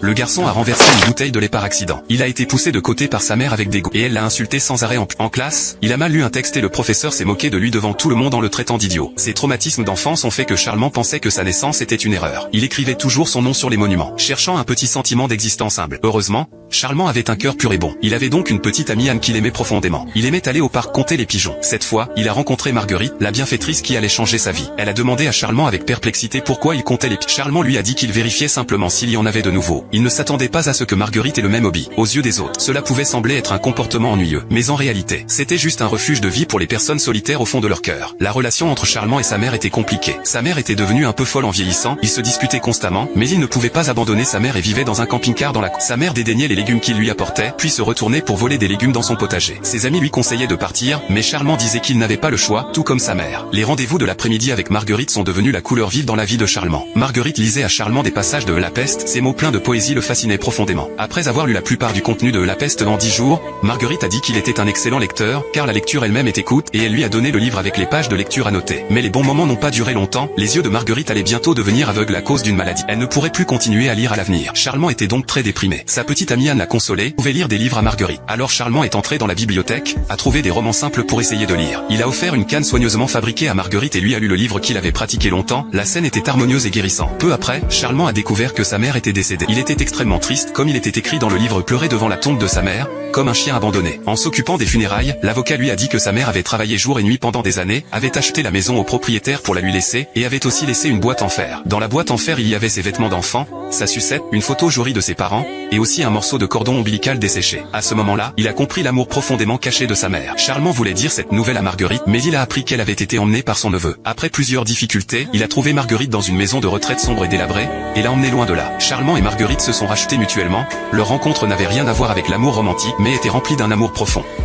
Le garçon a renversé une bouteille de lait par accident. Il a été poussé de côté par sa mère avec dégoût et elle l'a insulté sans arrêt en classe. Il a mal lu un texte et le professeur s'est moqué de lui devant tout le monde en le traitant d'idiot. Ces traumatismes d'enfance ont fait que Charmant pensait que sa naissance était une erreur. Il écrivait toujours son nom sur les monuments, cherchant un petit sentiment d'existence humble. Heureusement, Charmant avait un cœur pur et bon. Il avait donc une petite amie Anne qu'il aimait profondément. Il aimait aller au parc compter les pigeons. Cette fois, il a rencontré Marguerite, la bienfaitrice qui allait changer sa vie. Elle a demandé à Charmant avec perplexité pourquoi il comptait les pigeons. Charmant lui a dit qu'il vérifiait simplement s'il y en avait de nouveaux. Il ne s'attendait pas à ce que Marguerite ait le même hobby. Aux yeux des autres, cela pouvait sembler être un comportement ennuyeux. Mais en réalité, c'était juste un refuge de vie pour les personnes solitaires au fond de leur cœur. La relation entre Charmant et sa mère était compliquée. Sa mère était devenue un peu folle en vieillissant, ils se disputaient constamment, mais il ne pouvait pas abandonner sa mère et vivait dans un camping-car dans la cour. Sa mère dédaignait les légumes qu'il lui apportait, puis se retournait pour voler des légumes dans son potager. Ses amis lui conseillaient de partir, mais Charmant disait qu'il n'avait pas le choix, tout comme sa mère. Les rendez-vous de l'après-midi avec Marguerite sont devenus la couleur vive dans la vie de Charmant. Marguerite lisait à Charmant des passages de La Peste, ses mots pleins de poésie le fascinaient profondément. Après avoir lu la plupart du contenu de La Peste en 10 jours, Marguerite a dit qu'il était un excellent lecteur, car la lecture elle-même est écoute, et elle lui a donné le livre avec les pages de lecture annotées. Mais les bons moments n'ont pas duré longtemps, les yeux de Marguerite allaient bientôt devenir aveugles à cause d'une maladie. Elle ne pourrait plus continuer à lire à l'avenir. Charmant était donc très déprimé. Sa petite amie Anne l'a consolé, pouvait lire des livres à Marguerite. Alors Charmant est entré dans la bibliothèque, a trouvé des romans simples pour essayer de lire. Il a offert une canne soigneusement fabriquée à Marguerite et lui a lu le livre qu'il avait pratiqué longtemps. La scène était harmonieuse et guérissante. Peu après, Charmant a découvert que sa mère était décédée. Il était extrêmement triste, comme il était écrit dans le livre, pleurer devant la tombe de sa mère, comme un chien abandonné. En s'occupant des funérailles, l'avocat lui a dit que sa mère avait travaillé jour et nuit pendant des années, avait acheté la maison au propriétaire pour la lui laisser, et avait aussi laissé une boîte en fer. Dans la boîte en fer il y avait ses vêtements d'enfant, sa sucette, une photo jolie de ses parents, et aussi un morceau de cordon ombilical desséché. À ce moment-là, il a compris l'amour profondément caché de sa mère. Charmant voulait dire cette nouvelle à Marguerite, mais il a appris qu'elle avait été emmenée par son neveu. Après plusieurs difficultés, il a trouvé Marguerite dans une maison de retraite sombre et délabrée, et l'a emmenée loin de là. Charmant et Marguerite se sont rachetés mutuellement, leur rencontre n'avait rien à voir avec l'amour romantique, mais était remplie d'un amour profond.